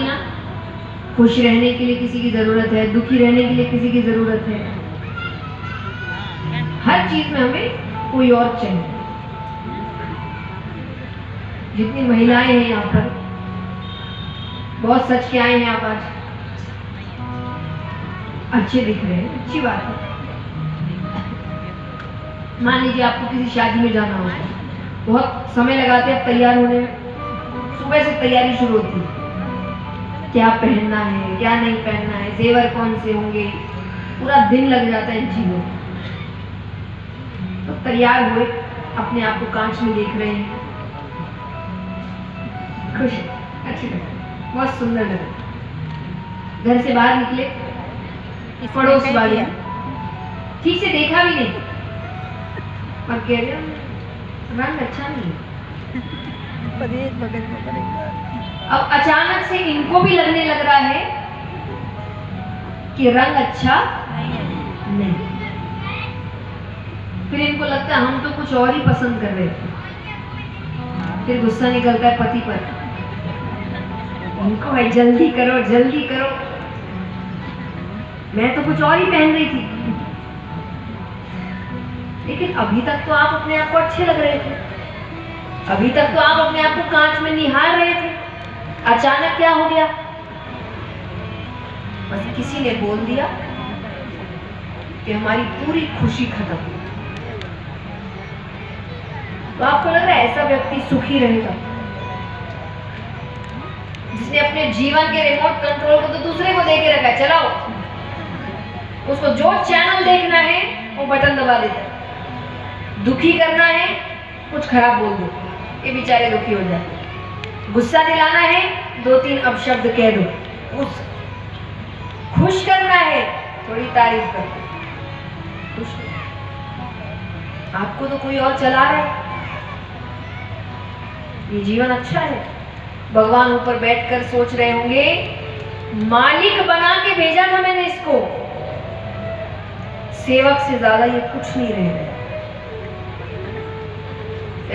ना, खुश रहने के लिए किसी की जरूरत है, दुखी रहने के लिए किसी की जरूरत है। हर चीज में हमें कोई और चाहिए। जितनी महिलाएं हैं यहाँ पर, बहुत सच के आए हैं आप आज, अच्छे दिख रहे हैं, अच्छी बात है। मान लीजिए आपको किसी शादी में जाना होगा, बहुत समय लगाते हैं तैयार होने में, सुबह से तैयारी शुरू होती है, क्या पहनना है क्या नहीं पहनना है, जेवर कौन से होंगे, पूरा दिन लग जाता है इन चीजों। तो तैयार हुए, अपने आप को कांच में देख रहे हैं, खुश, अच्छी लगा, बहुत सुंदर लगा। घर से बाहर निकले, पड़ोस वाले ठीक से देखा भी नहीं और कह रहे रंग अच्छा नहीं है। अब अचानक से इनको भी लगने लग रहा है कि रंग अच्छा नहीं। फिर इनको लगता है हम तो कुछ और ही पसंद कर रहे थे। फिर गुस्सा निकलता है पति पर, इनको भाई जल्दी करो जल्दी करो, मैं तो कुछ और ही पहन रही थी। लेकिन अभी तक तो आप अपने आप को अच्छे लग रहे थे, अभी तक तो आप अपने आप को कांच में निहार रहे थे, अचानक क्या हो गया? बस किसी ने बोल दिया कि हमारी पूरी खुशी खत्म। तो आपको लग रहा है ऐसा व्यक्ति सुखी रहेगा जिसने अपने जीवन के रिमोट कंट्रोल को तो दूसरे को दे के रखा है, चलाओ, उसको जो चैनल देखना है वो बटन दबा देता है, दुखी करना है कुछ खराब बोल दो, ये बेचारे दुखी हो जाते। गुस्सा दिलाना है 2-3 अपशब्द कह दो, उस खुश करना है थोड़ी तारीफ कर दो, खुश। आपको तो कोई और चला रहा है, ये जीवन अच्छा है। भगवान ऊपर बैठकर सोच रहे होंगे, मालिक बना के भेजा था मैंने इसको, सेवक से ज्यादा ये कुछ नहीं रह रहे।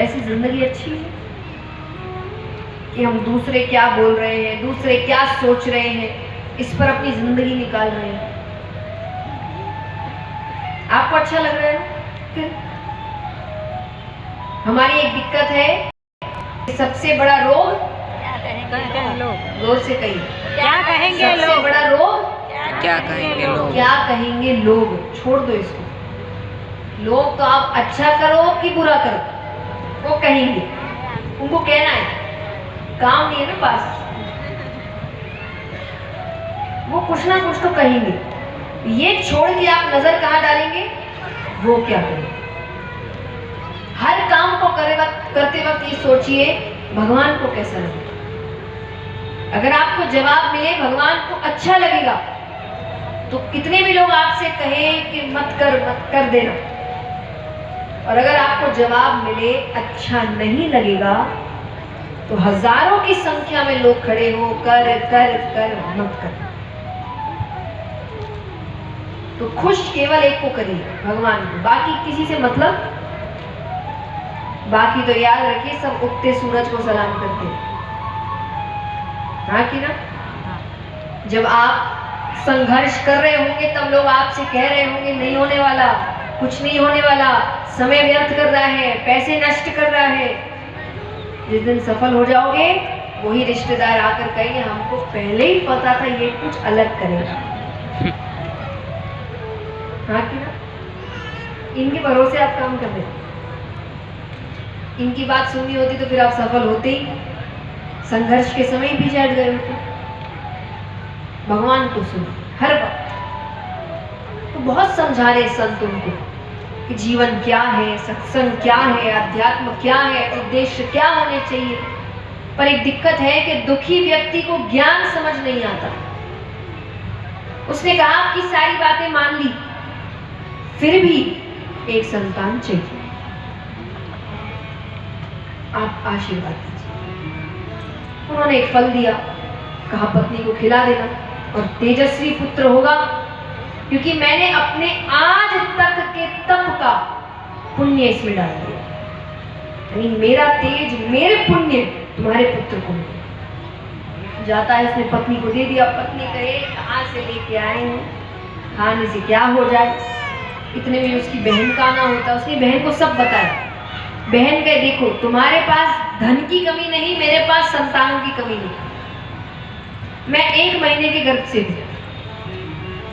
ऐसी जिंदगी अच्छी है कि हम दूसरे क्या बोल रहे हैं, दूसरे क्या सोच रहे हैं, इस पर अपनी जिंदगी निकाल रहे हैं। आपको अच्छा लग रहा है ना? फिर हमारी एक दिक्कत है, सबसे बड़ा रोग, जोर से कहिए, क्या कहेंगे लोग? सबसे बड़ा रोग क्या कहेंगे लोग? क्या कहेंगे लोग? छोड़ दो इसको। लोग तो आप अच्छा करो कि बुरा करो, वो कहेंगे, उनको कहना है, काम नहीं है ना पास, वो कुछ ना कुछ तो कहेंगे। ये छोड़ के आप नजर कहाँ डालेंगे? वो क्या करेंगे? हर काम को करते वक्त ये सोचिए भगवान को कैसा लगेगा। अगर आपको जवाब मिले भगवान को अच्छा लगेगा तो कितने भी लोग आपसे कहें कि मत कर देना, और अगर आपको जवाब मिले अच्छा नहीं लगेगा तो हजारों की संख्या में लोग खड़े हो कर कर कर मत कर। तो खुश केवल एक को करिए, भगवान को, बाकी किसी से मतलब। बाकी तो याद रखिए सब उगते सूरज को सलाम करते हैं, हाँ कि ना? जब आप संघर्ष कर रहे होंगे तब लोग आपसे कह रहे होंगे नहीं होने वाला, कुछ नहीं होने वाला, समय व्यर्थ कर रहा है, पैसे नष्ट कर रहा है। जिस दिन सफल हो जाओगे वही रिश्तेदार आकर कहेंगे हमको पहले ही पता था ये कुछ अलग करेगा, हाँ कि ना? इनके भरोसे आप काम कर रहे, इनकी बात सुननी होती तो फिर आप सफल होते ही, संघर्ष के समय भी बैठ गए होते। भगवान को सुनो हर वक्त। तो बहुत समझा रहे संत उनको कि जीवन क्या है, सत्संग क्या है, अध्यात्म क्या है, उद्देश्य क्या होने चाहिए। पर एक दिक्कत है कि दुखी व्यक्ति को ज्ञान समझ नहीं आता। उसने कहा आपकी सारी बातें मान ली, फिर भी एक संतान चाहिए, आप आशीर्वाद दीजिए। उन्होंने एक फल दिया, कहा पत्नी को खिला देना और तेजस्वी पुत्र होगा, क्योंकि मैंने अपने आज तक के तप का पुण्य इसमें डाल दिया, यानी मेरा तेज, मेरे पुण्य तुम्हारे पुत्र को मिले। जाता है, उसने पत्नी को दे दिया। पत्नी कहे कहाँ से लेके आए हैं, खाने से क्या हो जाए। इतने में उसकी बहन का आना होता, उसने बहन को सब बताया। बहन कहे देखो तुम्हारे पास धन की कमी नहीं, मेरे पास संतानों की कमी नहीं। मैं 1 महीने के गर्भ से हूं,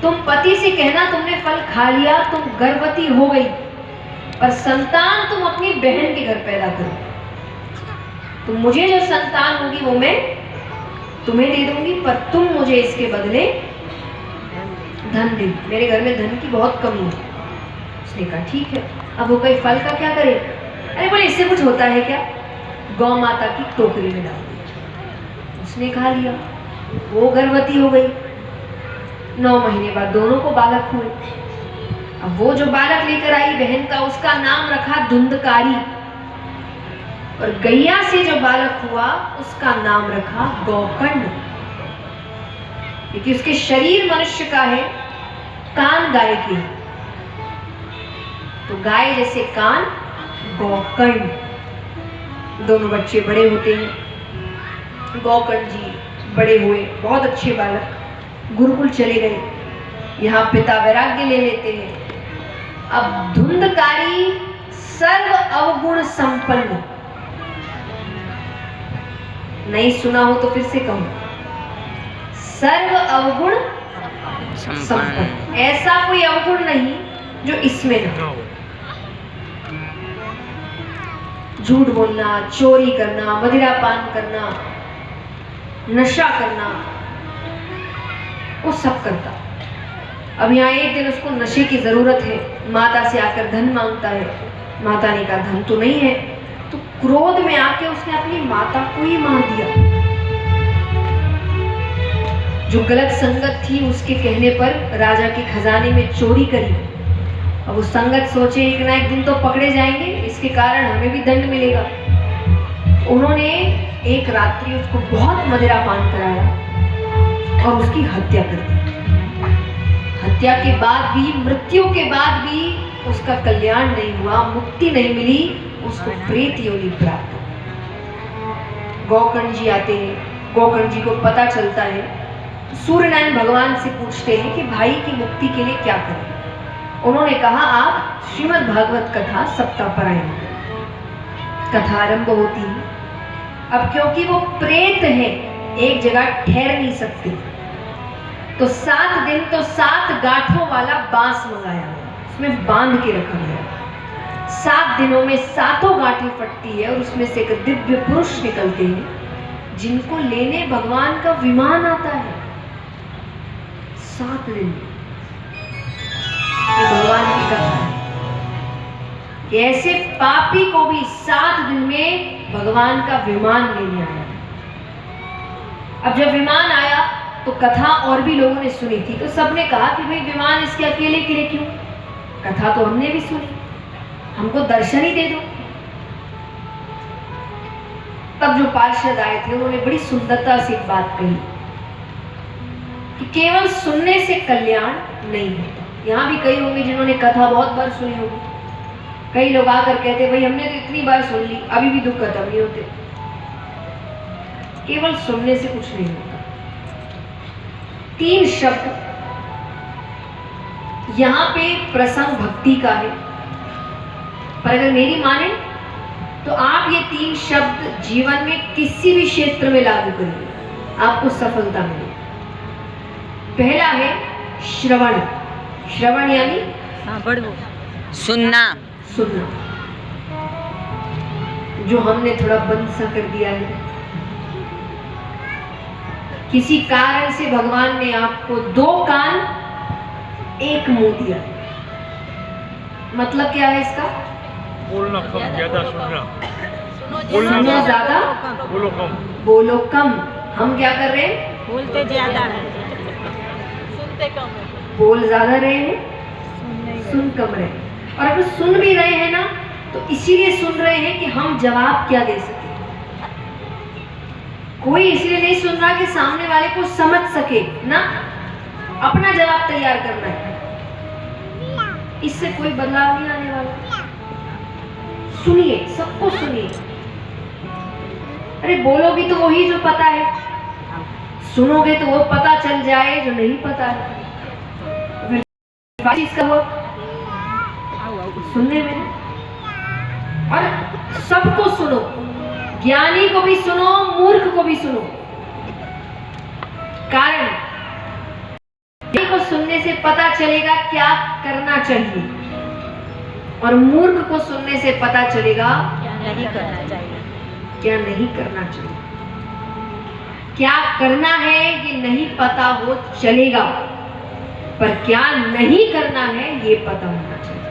तुम पति से कहना तुमने फल खा लिया, तुम गर्भवती हो गई, पर संतान तुम अपनी बहन के घर पैदा करो। तो मुझे जो संतान होगी वो मैं तुम्हें दे दूंगी, पर तुम मुझे इसके बदले धन दे। मेरे घर में धन की बहुत कमी है। उसने कहा ठीक है। अब वो कई फल का क्या करे? अरे बोले इससे कुछ होता है क्या? गौ माता की टोकरी में डाल दिया। उसने खा लिया, वो गर्भवती हो गई। 9 महीने बाद दोनों को बालक हुए। अब वो जो बालक लेकर आई बहन का, उसका नाम रखा धुंधकारी, और गैया से जो बालक हुआ उसका नाम रखा गौकर्ण, क्योंकि उसके शरीर मनुष्य का है, कान गाय के, तो गाय जैसे कान, गौकर्ण। दोनों बच्चे बड़े होते हैं। गौकर्ण जी बड़े हुए, बहुत अच्छे बालक, गुरुकुल चले गए। यहाँ पिता वैराग्य ले लेते हैं। अब धुंधकारी सर्व अवगुण संपन्न, नहीं सुना हो तो फिर से कहूं, सर्व अवगुण संपन्न। ऐसा कोई अवगुण नहीं जो इसमें ना हो। झूठ बोलना, चोरी करना, मदिरा पान करना, नशा करना, वो सब करता। अब यहाँ एक दिन उसको नशे की जरूरत है, माता से आकर धन मांगता है। माता ने कहा धन तो नहीं है, तो क्रोध में आके उसने अपनी माता को ही मार दिया। जो गलत संगत थी उसके कहने पर राजा के खजाने में चोरी करी। अब वो संगत सोचे एक ना एक दिन तो पकड़े जाएंगे, इसके कारण हमें भी दंड मिलेगा। उन्होंने एक रात्रि उसको बहुत मदिरा पान कराया और उसकी हत्या कर दी। हत्या के बाद भी, मृत्यु के बाद भी उसका कल्याण नहीं हुआ, मुक्ति नहीं मिली, उसको प्रेत योनि प्राप्त हुई। गौकर्ण जी आते हैं, गौकर्ण जी को पता चलता है, तो सूर्यनारायण भगवान से पूछते हैं कि भाई की मुक्ति के लिए क्या करें। उन्होंने कहा आप श्रीमद् भागवत कथा सप्ताह पारायण करें। कथा आरंभ होती है। अब क्योंकि वो प्रेत है, एक जगह ठहर नहीं सकते, तो 7 दिन तो 7 गांठों वाला बांस मंगाया, उसमें बांध के रखा गया। 7 दिनों में 7 गांठें फटती है और उसमें से एक दिव्य पुरुष निकलते हैं, जिनको लेने भगवान का विमान आता है। 7 दिन में ये भगवान की कथा है कि ऐसे पापी को भी 7 दिन में भगवान का विमान लेने आया। अब जब विमान आया तो कथा और भी लोगों ने सुनी थी, तो सबने कहा कि भाई विमान इसके अकेले के लिए क्यों? कथा तो हमने भी सुनी, हमको दर्शन ही दे दो। तब जो पार्षद आए थे उन्होंने बड़ी सुंदरता से एक बात कही कि केवल सुनने से कल्याण नहीं होता। यहाँ भी कई होंगे जिन्होंने कथा बहुत बार सुनी होगी। कई लोग आकर कहते भाई हमने तो इतनी बार सुन ली, अभी भी दुख खत्म नहीं होते। केवल सुनने से कुछ नहीं होता। 3 शब्द यहाँ पे प्रसंग भक्ति का है, पर अगर मेरी माने तो आप ये 3 शब्द जीवन में किसी भी क्षेत्र में लागू करिए, आपको सफलता मिलेगी। पहला है श्रवण। श्रवण यानी सुनना। सुनना, जो हमने थोड़ा बंद सा कर दिया है। किसी कारण से भगवान ने आपको 2 कान 1 मुंह दिया। मतलब क्या है इसका? बोलना कम, ज्यादा सुनना। सुनना ज्यादा, बोलो कम। बोलो कम। हम क्या कर रहे हैं? बोलते ज्यादा है, सुनते कम है। बोल ज्यादा रहे हैं, सुन कम रहे हैं। और अगर सुन भी रहे हैं ना, तो इसीलिए सुन रहे हैं कि हम जवाब क्या दे सके। कोई इसलिए नहीं सुन रहा कि सामने वाले को समझ सके ना, अपना जवाब तैयार करना है। इससे कोई बदलाव नहीं आने वाला। सुनिए, सबको सुनिए। अरे बोलोगी तो वही जो पता है, सुनोगे तो वो पता चल जाए जो नहीं पता है। फिर चीज का वो सुनने में, और सबको सुनो, ज्ञानी को भी सुनो, मूर्ख को भी सुनो। कारण ज्ञानी को सुनने से पता चलेगा क्या करना चाहिए, और मूर्ख को सुनने से पता चलेगा नहीं करना चाहिए। क्या नहीं करना चाहिए। क्या करना है ये नहीं पता हो चलेगा, पर क्या नहीं करना है ये पता होना चाहिए।